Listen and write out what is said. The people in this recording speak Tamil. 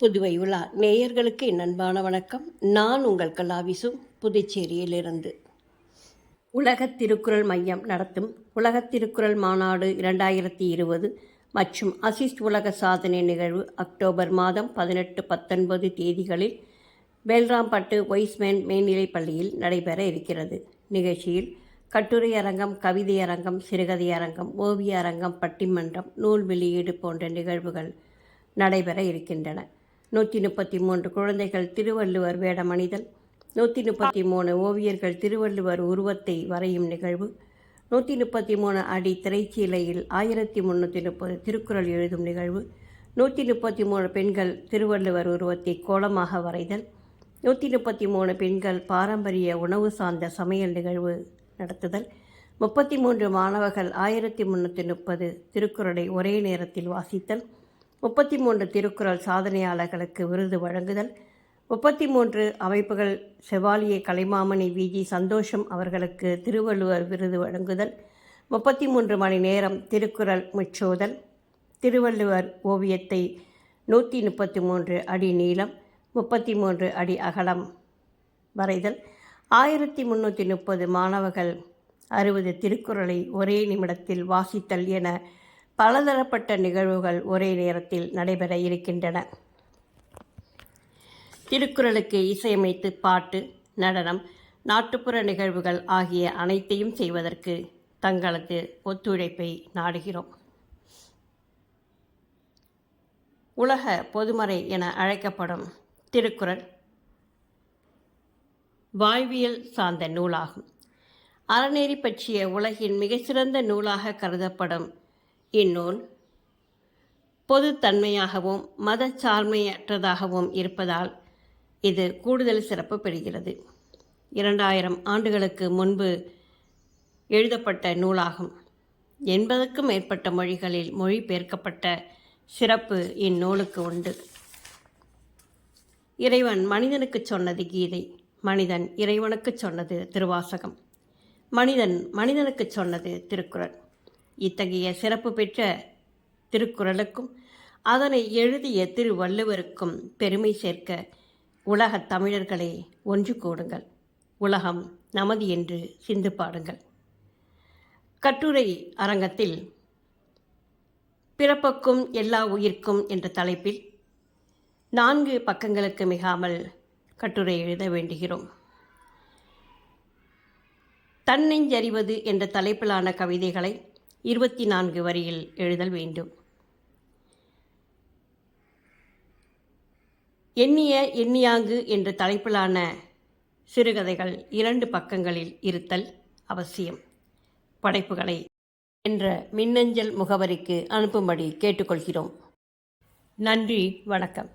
புதுவை உலா நேயர்களுக்கு என் அன்பான வணக்கம். நான் உங்கள் கலாவிசு, புதுச்சேரியிலிருந்து. உலகத் திருக்குறள் மையம் நடத்தும் உலகத் திருக்குறள் மாநாடு 2020 மற்றும் அசிஸ்ட் உலக சாதனை நிகழ்வு அக்டோபர் மாதம் 18, 19 தேதிகளில் வேல்ராம்பட்டு ஒய்ஸ்மேன் மேல்நிலைப் பள்ளியில் நடைபெற இருக்கிறது. நிகழ்ச்சியில் கட்டுரை அரங்கம், கவிதை அரங்கம், சிறுகதை அரங்கம், ஓவிய அரங்கம், பட்டிமன்றம், நூல் வெளியீடு போன்ற நிகழ்வுகள் நடைபெற இருக்கின்றன. 133 குழந்தைகள் திருவள்ளுவர் வேடமணிதல், 133 ஓவியர்கள் திருவள்ளுவர் உருவத்தை வரையும் நிகழ்வு, 133 அடி திரைச்சீலையில் 1330 திருக்குறள் எழுதும் நிகழ்வு, 133 பெண்கள் திருவள்ளுவர் உருவத்தை கோலமாக வரைதல், 133 பெண்கள் பாரம்பரிய உணவு சார்ந்த சமையல் நிகழ்வு நடத்துதல், 33 மாணவர்கள் 1330 திருக்குறளை ஒரே நேரத்தில் வாசித்தல், 33 திருக்குறள் சாதனையாளர்களுக்கு விருது வழங்குதல், 33 அமைப்புகள் செவாலியே கலைமாமணி விஜி சந்தோஷம் அவர்களுக்கு திருவள்ளுவர் விருது வழங்குதல், 33 மணி நேரம் திருக்குறள் முற்றோதல், திருவள்ளுவர் ஓவியத்தை 133 அடி நீளம், 33 அடி அகலம் வரைதல், 1330 மாணவர்கள் 60 திருக்குறளை ஒரே நிமிடத்தில் வாசித்தல் என பலதரப்பட்ட நிகழ்வுகள் ஒரே நேரத்தில் நடைபெற இருக்கின்றன. திருக்குறளுக்கு இசையமைத்து பாட்டு, நடனம், நாட்டுப்புற நிகழ்வுகள் ஆகிய அனைத்தையும் செய்வதற்கு தங்களது ஒத்துழைப்பை நாடுகிறோம். உலக பொதுமறை என அழைக்கப்படும் திருக்குறள் வாழ்வியல் சார்ந்த நூலாகும். அறநெறி பற்றிய உலகின் மிக சிறந்த நூலாக கருதப்படும் இந்நூல் பொதுத்தன்மையாகவும் மதச்சார்மையற்றதாகவும் இருப்பதால் இது கூடுதல் சிறப்பு பெறுகிறது. 2000 ஆண்டுகளுக்கு முன்பு எழுதப்பட்ட நூலாகும். 80க்கும் மேற்பட்ட மொழிகளில் மொழிபெயர்க்கப்பட்ட சிறப்பு இந்நூலுக்கு உண்டு. இறைவன் மனிதனுக்கு சொன்னது கீதை, மனிதன் இறைவனுக்கு சொன்னது திருவாசகம், மனிதன் மனிதனுக்கு சொன்னது திருக்குறள். இத்தகைய சிறப்பு பெற்ற திருக்குறளுக்கும் அதனை எழுதிய திருவள்ளுவருக்கும் பெருமை சேர்க்க உலகத் தமிழர்களே ஒன்று கூடுங்கள், உலகம் நமது என்று சிந்து பாடுங்கள். கட்டுரை அரங்கத்தில் பிறப்புக்கும் எல்லா உயிர்க்கும் என்ற தலைப்பில் 4 பக்கங்களுக்கு மிகாமல் கட்டுரை எழுத வேண்டுகிறோம். தன்னெஞ்சறிவது என்ற தலைப்பிலான கவிதைகளை 24 வரியில் எழுதல் வேண்டும். எண்ணிய எண்ணியாங்கு என்ற தலைப்பிலான சிறுகதைகள் 2 பக்கங்களில் இருத்தல் அவசியம். படைப்புகளை என்ற மின்னஞ்சல் முகவரிக்கு அனுப்பும்படி கேட்டுக்கொள்கிறோம். நன்றி, வணக்கம்.